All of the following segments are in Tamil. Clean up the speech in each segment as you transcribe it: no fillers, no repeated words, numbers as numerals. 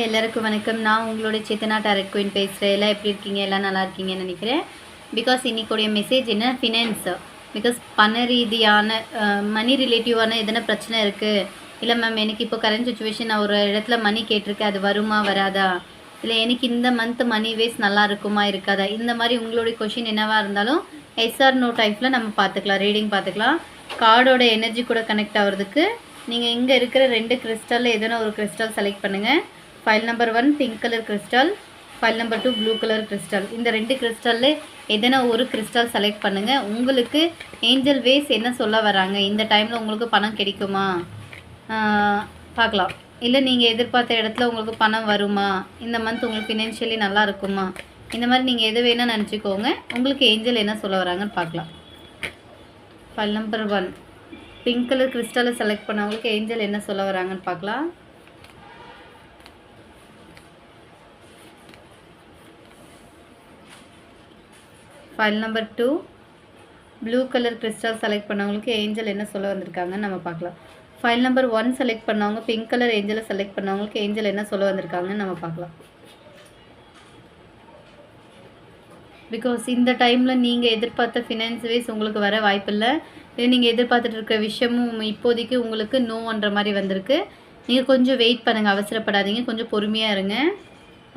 எல்லாருக்கும் வணக்கம். நான் உங்களோட சேத்தனா டாரட் குயின் பேசுகிறேன். எல்லாம் எப்படி இருக்கீங்க? எல்லாம் நல்லா இருக்கீங்கன்னு நினைக்கிறேன். பிகாஸ் இன்றைக்குடைய மெசேஜ் என்ன, ஃபினான்ஸ். பிகாஸ் பண ரீதியான மணி ரிலேட்டிவான எதனா பிரச்சனை இருக்குது, இல்லை மேம் எனக்கு இப்போ கரண்ட் சுச்சுவேஷன் நான் ஒரு இடத்துல மணி கேட்டிருக்கேன், அது வருமா வராதா, இல்லை எனக்கு இந்த மந்த் மணி வேஸ்ட் நல்லா இருக்குமா இருக்காதா, இந்த மாதிரி உங்களுடைய கொஷின் என்னவாக இருந்தாலும் எஸ்ஆர் நோ டைப்பில் நம்ம பார்த்துக்கலாம், ரீடிங் பார்த்துக்கலாம். கார்டோட எனர்ஜி கூட கனெக்ட் ஆகிறதுக்கு நீங்கள் இங்கே இருக்கிற 2 கிறிஸ்டலில் எதனா ஒரு கிறிஸ்டல் செலக்ட் பண்ணுங்கள். File number 1 pink colour crystal, file number 2 blue colour crystal. இந்த 2 கிறிஸ்டலில் எதனா ஒரு கிறிஸ்டல் செலக்ட் பண்ணுங்கள். உங்களுக்கு ஏஞ்சல் வேஸ் என்ன சொல்ல வராங்க, இந்த டைமில் உங்களுக்கு பணம் கிடைக்குமா பார்க்கலாம். இல்லை நீங்கள் எதிர்பார்த்த இடத்துல உங்களுக்கு பணம் வருமா, இந்த மந்த் உங்களுக்கு ஃபினான்ஷியலி நல்லா இருக்குமா, இந்த மாதிரி நீங்கள் எது வேணால் நினச்சிக்கோங்க. உங்களுக்கு ஏஞ்சல் என்ன சொல்ல வராங்கன்னு பார்க்கலாம். ஃபைல் நம்பர் 1 பிங்க் கலர் கிறிஸ்டலை செலக்ட் பண்ணவங்களுக்கு ஏஞ்சல் என்ன சொல்ல வராங்கன்னு பார்க்கலாம். File number 2 blue colour crystal select பண்ணவங்களுக்கு ஏஞ்சல் என்ன சொல்ல வந்திருக்காங்கன்னு நம்ம பார்க்கலாம். ஃபைல் நம்பர் 1 செலக்ட் பண்ணவங்க பிங்க் கலர் ஏஞ்சலை செலக்ட் பண்ணவங்களுக்கு ஏஞ்சல் என்ன சொல்ல வந்திருக்காங்கன்னு நம்ம பார்க்கலாம். பிகாஸ் இந்த டைமில் நீங்கள் எதிர்பார்த்த ஃபினான்ஸ் வேஸ் உங்களுக்கு வர வாய்ப்பில்லை. இல்லை நீங்கள் எதிர்பார்த்துட்டு இருக்க விஷயமும் இப்போதைக்கு உங்களுக்கு நோன்ற மாதிரி வந்திருக்கு. நீங்கள் கொஞ்சம் வெயிட் பண்ணுங்கள், அவசரப்படாதீங்க, கொஞ்சம் பொறுமையாக இருங்க.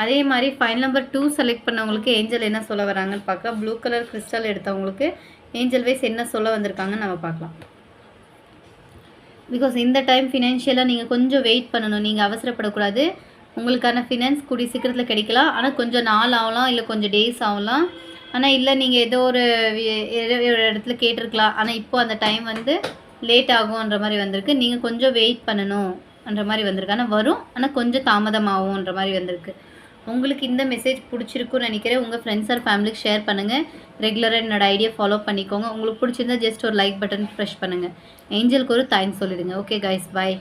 அதே மாதிரி ஃபைல் நம்பர் 2 செலக்ட் பண்ணவங்களுக்கு ஏஞ்சல் என்ன சொல்ல வராங்கன்னு பார்க்கலாம். ப்ளூ கலர் கிறிஸ்டல் எடுத்தவங்களுக்கு ஏஞ்சல் வைஸ் என்ன சொல்ல வந்திருக்காங்கன்னு நம்ம பார்க்கலாம். பிகாஸ் இந்த டைம் ஃபினான்ஷியலாக நீங்கள் கொஞ்சம் வெயிட் பண்ணணும், நீங்கள் அவசரப்படக்கூடாது. உங்களுக்கான ஃபினான்ஸ் கூடிய சீக்கிரத்தில் கிடைக்கலாம், ஆனால் கொஞ்சம் நாள் ஆகலாம், இல்லை கொஞ்சம் டேஸ் ஆகலாம். ஆனால் இல்லை நீங்கள் ஏதோ ஒரு இடத்துல கேட்டிருக்கலாம், ஆனால் இப்போ அந்த டைம் வந்து லேட் ஆகும்ன்ற மாதிரி வந்திருக்கு. நீங்கள் கொஞ்சம் வெயிட் பண்ணணுன்ற மாதிரி வந்திருக்கு. ஆனால் வரும், ஆனால் கொஞ்சம் தாமதமாகும்ன்ற மாதிரி வந்திருக்கு. உங்களுக்கு இந்த மெசேஜ் பிடிச்சிருக்குன்னு நினைக்கிறேன். உங்கள் ஃப்ரெண்ட்ஸ் ஆர் ஃபேமிலிக்கு ஷேர் பண்ணுங்கள். ரெகுலராக என்னோட ஐடியா ஃபாலோ பண்ணிக்கோங்க. உங்களுக்கு பிடிச்சிருந்தா ஜஸ்ட் ஒரு லைக் பட்டன் ப்ரெஷ் பண்ணுங்கள். ஏஞ்சலுக்கு ஒரு தேங்க்ஸ் சொல்லிடுங்க. ஓகே கைஸ், பாய்.